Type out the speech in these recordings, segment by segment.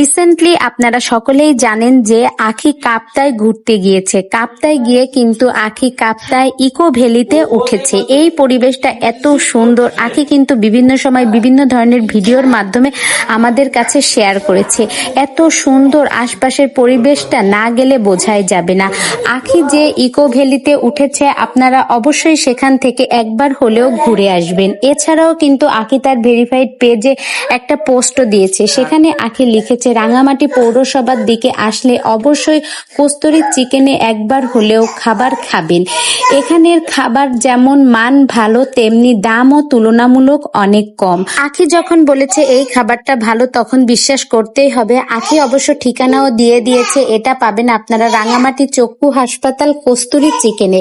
Recently আপনারা সকলেই জানেন যে আখি কাপ্তাই ঘুরতে গিয়েছে। কাপ্তাই গিয়ে কিন্তু আখি কাপ্তাই ইকো ভ্যালিতে উঠেছে। এই পরিবেশটা এত সুন্দর। আখি কিন্তু বিভিন্ন সময় বিভিন্ন ধরনের ভিডিওর মাধ্যমে আমাদের কাছে শেয়ার করেছে। এত সুন্দর আশপাশের পরিবেশটা না গেলে বোঝাই যাবে না। আখি যে ইকো ভ্যালিতে উঠেছে আপনারা অবশ্যই সেখান থেকে একবার হলেও ঘুরে আসবেন। এছাড়াও কিন্তু আখি তার ভেরিফাইড পেজে একটা পোস্টও দিয়েছে। সেখানে আখি লিখেছে, রাঙামাটি পৌরসভার দিকে আসলে অবশ্যই কস্তুরী চিকেনে একবার হলেও খাবার খাবেন। এখানের খাবার যেমন মান ভালো তেমনি দামও তুলনামূলক অনেক কম। আখি যখন বলেছে এই খাবারটা ভালো তখন বিশ্বাস করতেই হবে। আখি অবশ্য ঠিকানাও দিয়ে দিয়েছে, এটা পাবেন আপনারা রাঙামাটি চক্ষু হাসপাতাল কস্তুরী চিকেনে।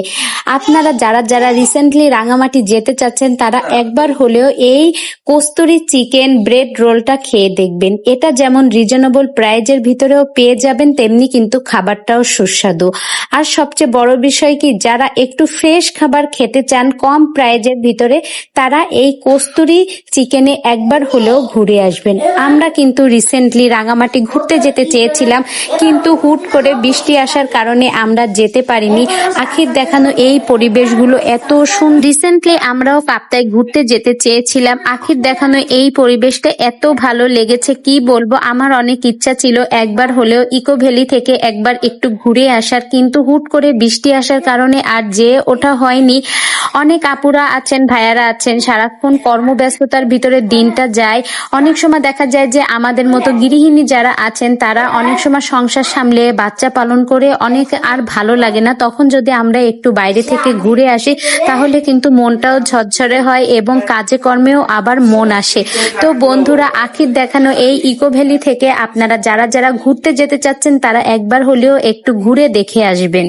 আপনারা যারা যারা রিসেন্টলি রাঙামাটি যেতে চাচ্ছেন তারা একবার হলেও এই কস্তুরী চিকেন ব্রেড রোলটা খেয়ে দেখবেন। এটা যেমন রিজনেবল প্রাইজের ভিতরেও পেয়ে যাবেন তেমনি কিন্তু খাবারটাও সুস্বাদু। আর সবচেয়ে বড় বিষয় কি, যারা একটু ফ্রেশ খাবার খেতে চান কম প্রাইজের ভিতরে তারা এই কস্তুরী চিকেনে একবার হলেও ঘুরে আসবেন। আমরা কিন্তু রিসেন্টলি রাঙামাটি ঘুরতে যেতে চেয়েছিলাম কিন্তু হুট করে বৃষ্টি আসার কারণে আমরা যেতে পারিনি। আখির দেখানো এই পরিবেশগুলো এত সুন্দর। রিসেন্টলি আমরাও কাপ্তাই ঘুরতে যেতে চেয়েছিলাম। আখির দেখানো এই পরিবেশটা এত ভালো লেগেছে কি বলবো। আমার অনেক ইচ্ছা ছিল একবার হলেও ইকো ভ্যালি থেকে একবার একটু ঘুরে আসার, কিন্তু হুট করে বৃষ্টি আসার কারণে আর যেয়ে ওঠা হয়নি। অনেক আপুরা আছেন, ভাইয়ারা আছেন, সারাক্ষণ কর্মব্যস্ততার ভিতরে দিনটা যায়। অনেক সময় দেখা যায় যে আমাদের মতো গৃহিণী যারা আছেন তারা অনেক সময় সংসার সামলে বাচ্চা পালন করে অনেক আর ভালো লাগে না। তখন যদি আমরা একটু বাইরে থেকে ঘুরে আসি তাহলে কিন্তু মনটাও ঝরঝরে হয় এবং কাজে কর্মেও আবার মন আসে। তো বন্ধুরা, আখির দেখানো এই ইকো ভ্যালি থেকে আপনারা যারা যারা ঘুরতে যেতে চাচ্ছেন তারা একবার হলেও একটু ঘুরে দেখে আসবেন।